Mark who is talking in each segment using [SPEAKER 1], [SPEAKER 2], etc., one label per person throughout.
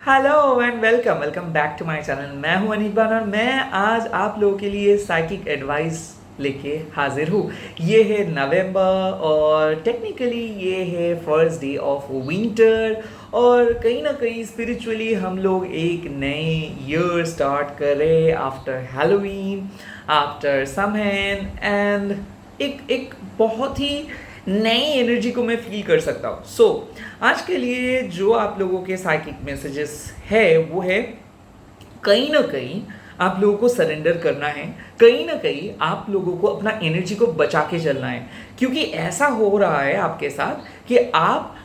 [SPEAKER 1] Hello and welcome welcome back to my channel. मैं हूं अनिबान और मैं आज आप लोगों के लिए साइकिक एडवाइस लेके हाजिर हूँ। ये है नवंबर और टेक्निकली ये है फर्स्ट डे ऑफ विंटर और कहीं ना कहीं स्पिरिचुअली हम लोग एक नए ईयर स्टार्ट कर रहे हैं आफ्टर हैलोवीन, आफ्टर समहैन एंड एक एक बहुत ही नई एनर्जी को मैं फील कर सकता हूँ। आज के लिए जो आप लोगों के साइकिक मैसेजेस है वो है कहीं ना कहीं आप लोगों को सरेंडर करना है, कहीं ना कहीं आप लोगों को अपना एनर्जी को बचा के चलना है, क्योंकि ऐसा हो रहा है आपके साथ कि आप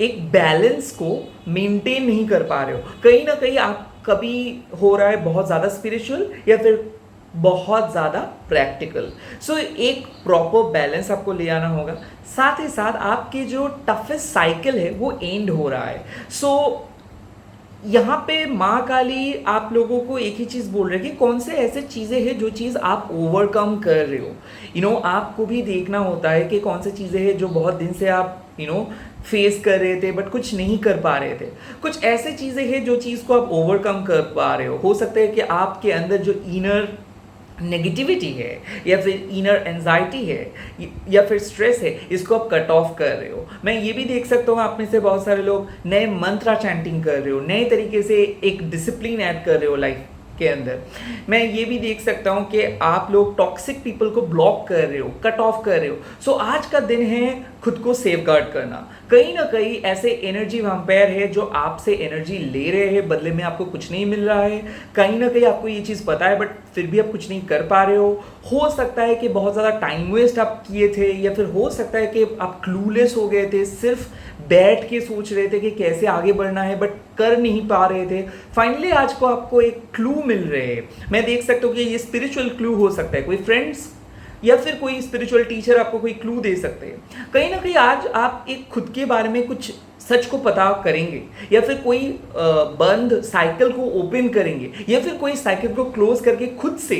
[SPEAKER 1] एक बैलेंस को मेंटेन नहीं कर पा रहे हो। कहीं ना कहीं आप कभी हो रहा है बहुत ज़्यादा स्पिरिचुअल या फिर बहुत ज़्यादा प्रैक्टिकल। एक प्रॉपर बैलेंस आपको ले आना होगा। साथ ही साथ आपके जो टफेस्ट साइकिल है वो एंड हो रहा है। यहाँ पे माँ काली आप लोगों को एक ही चीज़ बोल रहे हैं कि कौन से ऐसे चीज़ें हैं जो चीज़ आप ओवरकम कर रहे हो। आपको भी देखना होता है कि कौन सी चीज़ें हैं जो बहुत दिन से आप फेस कर रहे थे बट कुछ नहीं कर पा रहे थे। कुछ ऐसे चीज़ें हैं जो चीज़ को आप ओवरकम कर पा रहे हो सकता है कि आपके अंदर जो इनर नेगेटिविटी है या फिर इनर एंजाइटी है या फिर स्ट्रेस है, इसको आप कट ऑफ कर रहे हो। मैं ये भी देख सकता हूँ आप में से बहुत सारे लोग नए मंत्रा चैंटिंग कर रहे हो, नए तरीके से एक डिसिप्लिन ऐड कर रहे हो लाइफ के अंदर। मैं ये भी देख सकता हूँ कि आप लोग टॉक्सिक पीपल को ब्लॉक कर रहे हो, कट ऑफ कर रहे हो। आज का दिन है खुद को सेफ गार्ड करना। कहीं ना कहीं ऐसे एनर्जी वैम्पायर है जो आपसे एनर्जी ले रहे हैं, बदले में आपको कुछ नहीं मिल रहा है। कहीं ना कहीं आपको ये चीज़ पता है बट फिर भी आप कुछ नहीं कर पा रहे हो सकता है कि बहुत ज़्यादा टाइम वेस्ट आप किए थे या फिर हो सकता है कि आप क्लूलेस हो गए थे, सिर्फ बैठ के सोच रहे थे कि कैसे आगे बढ़ना है बट कर नहीं पा रहे थे। फाइनली आज को आपको एक क्लू मिल रहे हैं। मैं देख सकता हूँ कि ये स्पिरिचुअल क्लू हो सकता है, कोई फ्रेंड्स या फिर कोई स्पिरिचुअल टीचर आपको कोई क्लू दे सकते हैं। कहीं ना कहीं आज आप एक खुद के बारे में कुछ सच को पता करेंगे या फिर कोई बंद साइकिल को ओपन करेंगे या फिर कोई साइकिल को क्लोज करके खुद से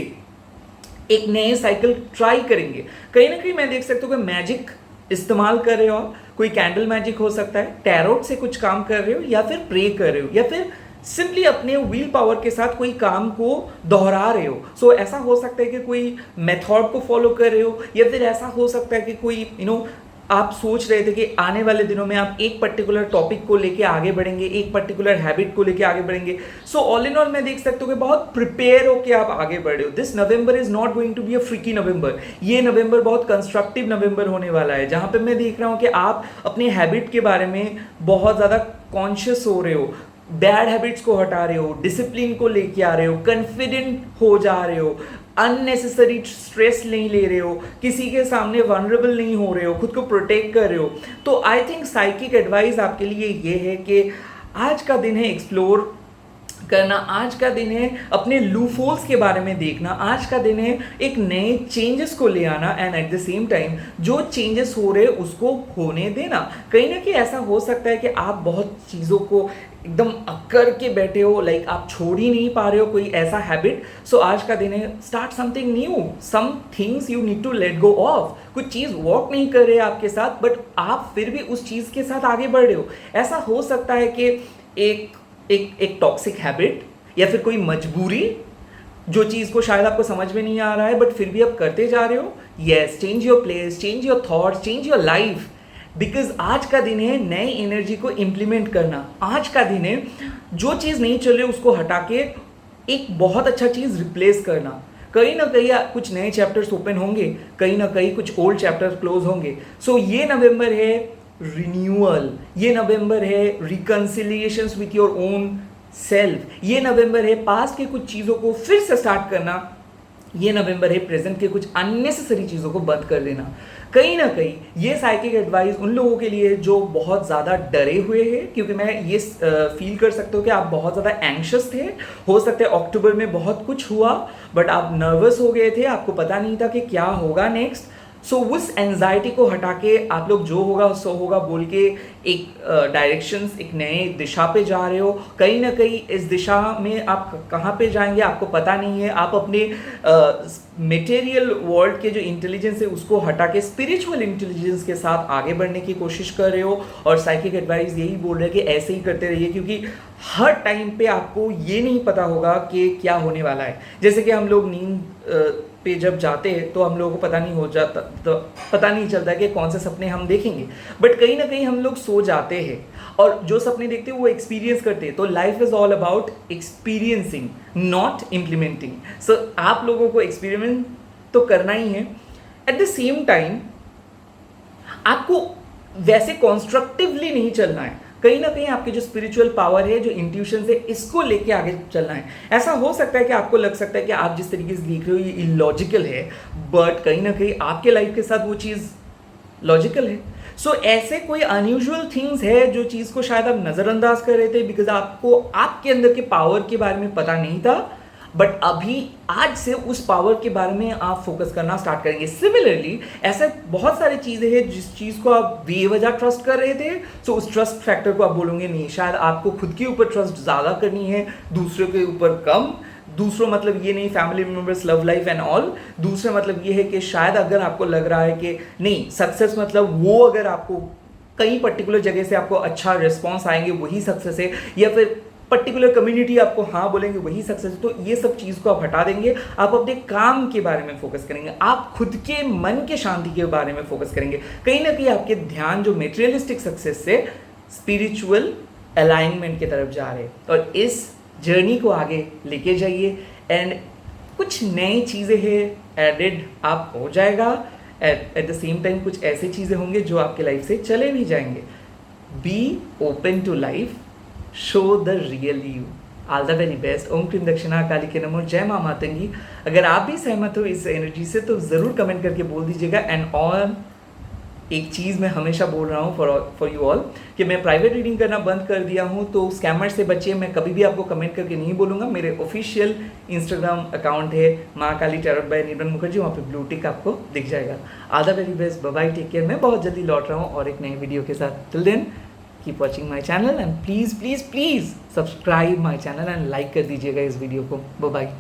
[SPEAKER 1] एक नए साइकिल ट्राई करेंगे। कहीं ना कहीं मैं देख सकता हूँ कि मैजिक इस्तेमाल कर रहे हो आप, कोई कैंडल मैजिक हो सकता है, टैरोट से कुछ काम कर रहे हो या फिर प्रे कर रहे हो या फिर सिंपली अपने व्हील पावर के साथ कोई काम को दोहरा रहे हो। ऐसा हो सकता है कि कोई मेथड को फॉलो कर रहे हो या फिर ऐसा हो सकता है कि कोई आप सोच रहे थे कि आने वाले दिनों में आप एक पर्टिकुलर टॉपिक को लेके आगे बढ़ेंगे, एक पर्टिकुलर हैबिट को लेके आगे बढ़ेंगे। ऑल इन ऑल मैं देख सकता हूँ कि बहुत प्रिपेयर होकर आप आगे बढ़ रहे हो। This November is not going to be a freaky November. ये नवंबर बहुत कंस्ट्रक्टिव नवंबर होने वाला है, जहाँ पे मैं देख रहा हूँ कि आप अपने हैबिट के बारे में बहुत ज़्यादा कॉन्शियस हो रहे हो, बैड हैबिट्स को हटा रहे हो, डिसिप्लिन को लेके आ रहे हो, कॉन्फिडेंट हो जा रहे हो, अननेसेसरी स्ट्रेस नहीं ले रहे हो, किसी के सामने वनरेबल नहीं हो रहे हो, खुद को प्रोटेक्ट कर रहे हो। तो आई थिंक साइकिक एडवाइस आपके लिए ये है कि आज का दिन है एक्सप्लोर करना, आज का दिन है अपने लूफोल्स के बारे में देखना, आज का दिन है एक नए चेंजेस को ले आना and at the same time जो चेंजेस हो रहे हैं उसको होने देना। कहीं ना कहीं ऐसा हो सकता है कि आप बहुत चीज़ों को एकदम अक्कर के बैठे हो, लाइक आप छोड़ ही नहीं पा रहे हो कोई ऐसा हैबिट। आज का दिन है start something new, some things you need to let go of. कुछ चीज़ वर्क नहीं कर रहे आपके साथ बट आप फिर भी उस चीज़ के साथ आगे बढ़ रहे हो। ऐसा हो सकता है कि एक टॉक्सिक हैबिट या फिर कोई मजबूरी, जो चीज़ को शायद आपको समझ में नहीं आ रहा है बट फिर भी आप करते जा रहे हो। Yes, change your place, change your thoughts, change your life, because आज का दिन है नए एनर्जी को इम्प्लीमेंट करना। आज का दिन है जो चीज़ नहीं चल रही उसको हटा के एक बहुत अच्छा चीज़ रिप्लेस करना। कहीं ना कहीं कुछ नए चैप्टर्स ओपन होंगे, कहीं ना कहीं कुछ ओल्ड चैप्टर क्लोज होंगे। ये नवंबर है रिन्यूअल, ये नवंबर है रिकन्सिलिएशंस विथ योर ओन सेल्फ, ये नवंबर है पास्ट के कुछ चीज़ों को फिर से स्टार्ट करना, ये नवंबर है प्रेजेंट के कुछ अननेसेसरी चीज़ों को बंद कर देना। कहीं ना कहीं ये साइकिक एडवाइस उन लोगों के लिए जो बहुत ज़्यादा डरे हुए हैं, क्योंकि मैं ये फील कर सकता हूँ कि आप बहुत ज़्यादा एंग्शियस थे। हो सकता है अक्टूबर में बहुत कुछ हुआ बट आप नर्वस हो गए थे, आपको पता नहीं था कि क्या होगा नेक्स्ट। सो उस एंजाइटी को हटा के आप लोग जो होगा सो होगा बोल के एक डायरेक्शंस, एक नए दिशा पे जा रहे हो। कहीं ना कहीं इस दिशा में आप कहाँ पे जाएंगे आपको पता नहीं है। आप अपने मटेरियल वर्ल्ड के जो इंटेलिजेंस है उसको हटा के स्पिरिचुअल इंटेलिजेंस के साथ आगे बढ़ने की कोशिश कर रहे हो। और साइकिक एडवाइस यही बोल रहे हैं कि ऐसे ही करते रहिए, क्योंकि हर टाइम पे आपको ये नहीं पता होगा कि क्या होने वाला है। जैसे कि हम लोग नींद पे जब जाते हैं तो हम लोगों को पता नहीं हो जाता, तो पता नहीं चलता कि कौन से सपने हम देखेंगे, बट कहीं ना कहीं हम लोग सो जाते हैं और जो सपने देखते हैं वो एक्सपीरियंस करते हैं। तो life is all about experiencing, not implementing. So आप लोगों को एक्सपेरिमेंट तो करना ही है, एट द सेम टाइम आपको वैसे कॉन्स्ट्रक्टिवली नहीं चलना है। कहीं ना कहीं आपकी जो स्पिरिचुअल पावर है, जो इंट्यूशन है, इसको लेके आगे चलना है। ऐसा हो सकता है कि आपको लग सकता है कि आप जिस तरीके से देख रहे हो ये इलॉजिकल है, बट कहीं ना कहीं आपके लाइफ के साथ वो चीज़ लॉजिकल है। सो ऐसे कोई अनयूजुअल थिंग्स है जो चीज़ को शायद आप नज़रअंदाज कर रहे थे बिकॉज आपको आपके अंदर के पावर के बारे में पता नहीं था, बट अभी आज से उस पावर के बारे में आप फोकस करना स्टार्ट करेंगे। सिमिलरली ऐसे बहुत सारी चीज़ें हैं जिस चीज़ को आप बेवजह ट्रस्ट कर रहे थे, सो उस ट्रस्ट फैक्टर को आप बोलोगे नहीं। शायद आपको खुद के ऊपर ट्रस्ट ज़्यादा करनी है, दूसरों के ऊपर कम। दूसरों मतलब ये नहीं family members, love life and all. दूसरे मतलब ये है कि शायद अगर आपको लग रहा है कि नहीं सक्सेस मतलब वो, अगर आपको कई पर्टिकुलर जगह से आपको अच्छा रिस्पॉन्स आएंगे वही सक्सेस है, या फिर पर्टिकुलर कम्युनिटी आपको हाँ बोलेंगे वही सक्सेस। तो ये सब चीज़ को आप हटा देंगे, आप अपने काम के बारे में फोकस करेंगे, आप खुद के मन के शांति के बारे में फोकस करेंगे। कहीं ना कहीं आपके ध्यान जो मेटेरियलिस्टिक सक्सेस से स्पिरिचुअल अलाइनमेंट की तरफ जा रहे हैं। और इस जर्नी को आगे लेके जाइए एंड कुछ नई चीज़ें हैं एडेड आप हो जाएगा। एट द सेम टाइम कुछ ऐसी चीज़ें होंगे जो आपके लाइफ से चले भी जाएंगे। Be open to life, show the real you. All the very best. ओम क्रीम दक्षिणा काली के नमो, जय माँ मातंगी। अगर आप भी सहमत हो इस एनर्जी से तो ज़रूर कमेंट करके बोल दीजिएगा। एंड ऑल एक चीज़ मैं हमेशा बोल रहा हूँ फॉर यू ऑल कि मैं प्राइवेट रीडिंग करना बंद कर दिया हूँ, तो स्कैमर से बचिए। मैं कभी भी आपको कमेंट करके नहीं बोलूँगा। मेरे ऑफिशियल इंस्टाग्राम अकाउंट है माँ काली टैरोट बाय निर्मल मुखर्जी, वहाँ पे ब्लू टिक आपको दिख जाएगा। All the very best, bye bye, take care. मैं बहुत जल्दी लौट रहा हूँ और एक नई वीडियो के साथ। Till then keep watching my channel and please please please subscribe my channel and like कर दीजिएगा इस वीडियो को। Bye bye.